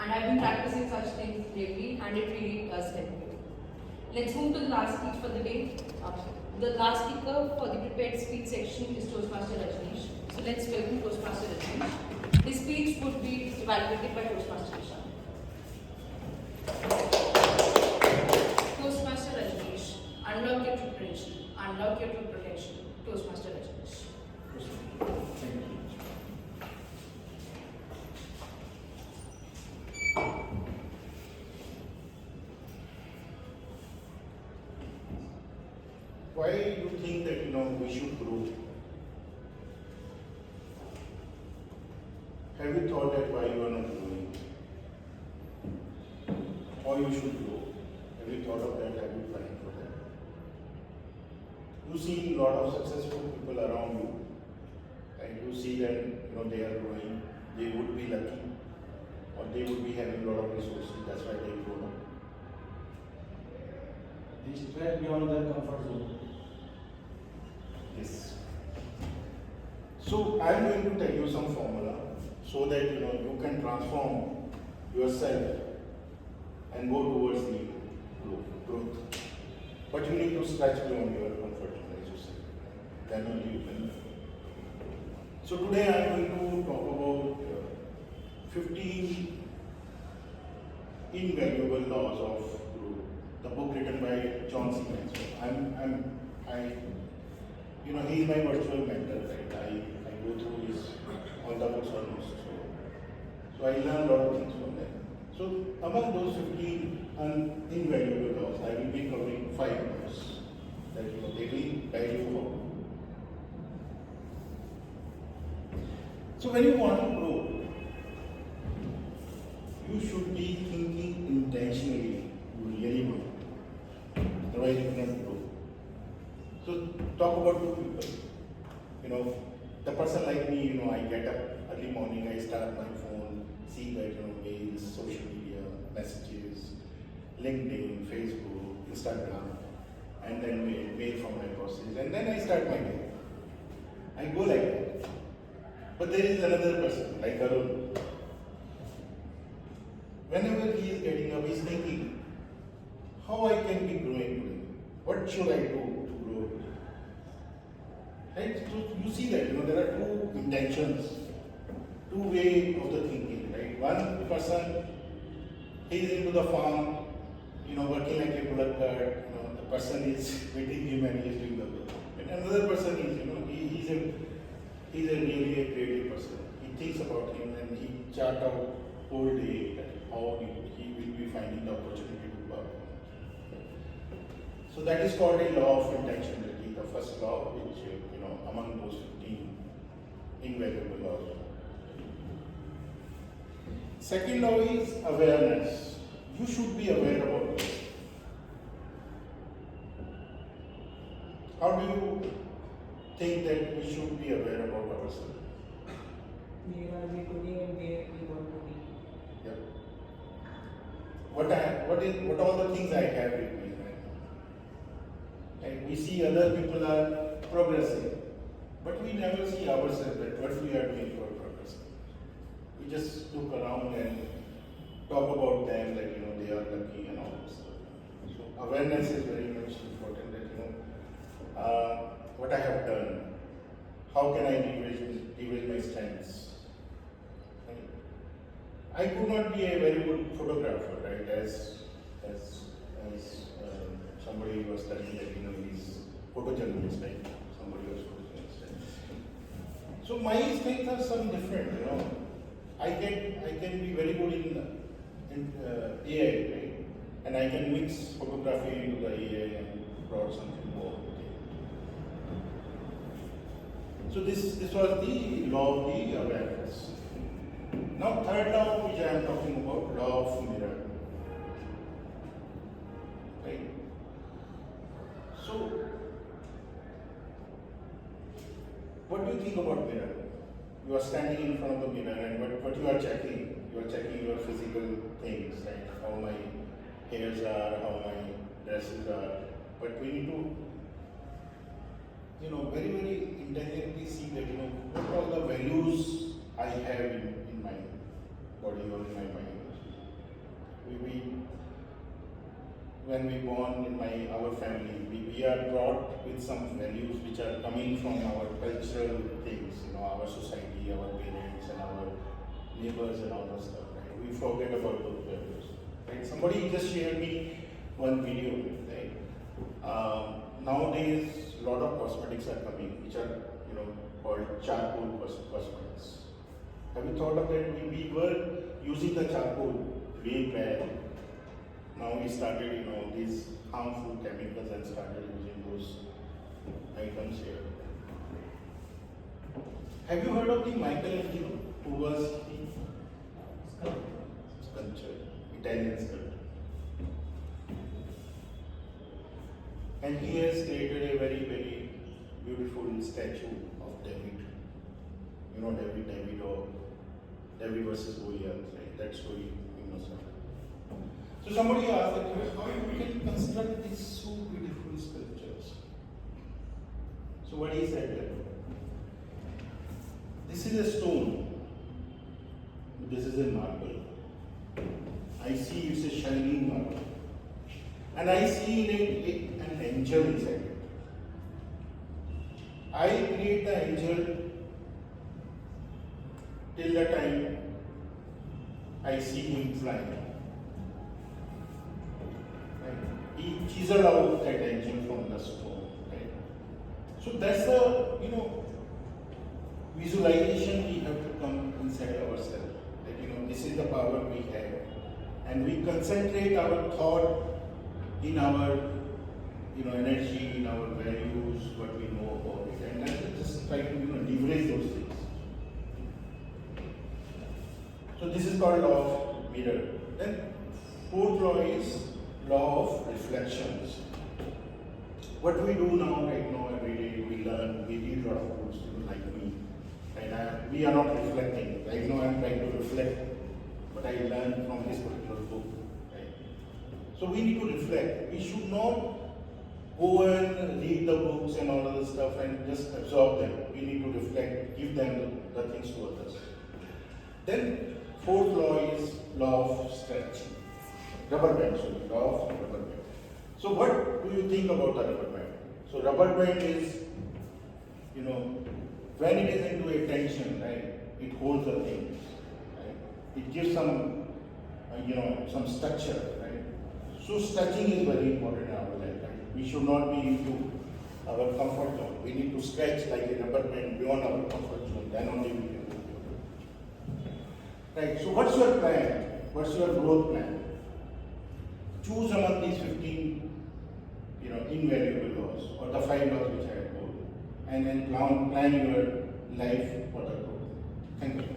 And I've been practicing such things lately, and it really does help you. Let's move to the last speech for the day. The last speaker for the prepared speech section is Toastmaster Rajneesh. So let's welcome Toastmaster Rajneesh. His speech would be evaluated by Toastmaster Isha. Toastmaster Rajneesh, unlock your true potential. Unlock your true potential. Toastmaster Rajneesh. Why do you think that we should grow? Have you thought that why you are not growing? Or you should grow? Have you thought of that? Have you planned for that? You see a lot of successful people around you, and you see that they are growing. They would be lucky, or they would be having a lot of resources. That's why they grow. They stretch beyond their comfort zone. Yes. So I am going to tell you some formula so that you can transform yourself and go towards the growth. But you need to stretch beyond your comfort zone, as you said. Then only you can. So today I am going to talk about 15 invaluable laws of growth. The book written by John C. Maxwell. He is my virtual mentor, right? I go through all the books almost. So I learn a lot of things from them. So among those 15 invaluable laws, I will be covering 5 laws that they will guide you forward. So when you want to grow, you should be thinking intentionally. You really want to. Otherwise you cannot grow. So talk about 2 people. The person like me, I get up early morning, I start my phone, see that mails, social media, messages, LinkedIn, Facebook, Instagram, and then mail from my bosses, and then I start my day. I go like that. But there is another person, like Arun. Whenever he is getting up, he is thinking, how I can be growing today? What should I do to grow? Right? So you see that there are 2 intentions, 2 ways of the thinking. Right? One person, he is into the farm, working like a bullock cart. The person is waiting him and he is doing the work. And another person is, he's a really a creative person. He thinks about him and he chart out whole day how he will be finding the opportunity to work. So that is called a law of intentionality, the first law which among those 15 invaluable laws. Second law is awareness. You should be aware about this. How do you think that we should be aware about ourselves? Where are we today and where we want to be? Yeah. What all the things I have with me right now? And we see other people are progressing, but we never see ourselves that what we are doing for progress. We just look around and talk about them that they are lucky and all that stuff. So awareness is very much important that what I have done, how can I leverage my strengths. I could not be a very good photographer, right? As somebody was telling that he's photojournalist, right? Somebody was photojournalist. Right? So my strengths are some different, I can be very good in AI, right? And I can mix photography into the AI and brought something more. So this was the law of the awareness. Now third law which I am talking about, law of mirror. Right? So what do you think about mirror? You are standing in front of the mirror and what you are checking your physical things, right? How my hairs are, how my dresses are. But we need to very, very intelligently see that, what all the values I have in my body or in my mind. we when we born in our family, we are brought with some values which are coming from our cultural things, our society, our parents and our neighbors and all that stuff, right? We forget about those values, right? Somebody just shared me one video, right? Nowadays, a lot of cosmetics are coming, which are, called charcoal cosmetics. Have you thought of that? We were using the charcoal way back. Now we started, these harmful chemicals and started using those items here. Have you heard of the Michelangelo, who was the sculptor, Italian sculptor? And he has created a very, very beautiful statue of David. David or David versus Goliath, right? That story you must have. So somebody asked that, how you can construct these so beautiful sculptures? So what he said that, this is a stone, this is a marble. I see it's a shining marble. And I see in it an angel inside it. I create the angel till the time I see him flying. Right? He chiseled out that angel from the stone. Right? So that's the visualization we have to come inside ourselves. That this is the power we have, and we concentrate our thought in our energy, in our values, what we know about it, and then just try to leverage those things. So this is called law of mirror. Then fourth law is law of reflections. What we do right now every day, we learn, we read a lot of books, like me, and we are not reflecting. Right now I am trying to reflect what I learned from this particular book. Right? So we need to reflect. We should not go and read the books and all of the stuff and just absorb them. We need to reflect, give them the things to others. Then fourth law is law of stretching. Rubber band, law of rubber band. So what do you think about the rubber band? So rubber band is, when it is into a tension, right, it holds the things, right? It gives some, some structure, right? So stretching is very important in our life, right? We should not be into our comfort zone. We need to stretch like a rubber band beyond our comfort zone, then only we can go. Right, so what's your plan? What's your growth plan? Choose among these 15, invaluable laws, or the 5 laws which I have told, and then plan your life for the growth. Thank you.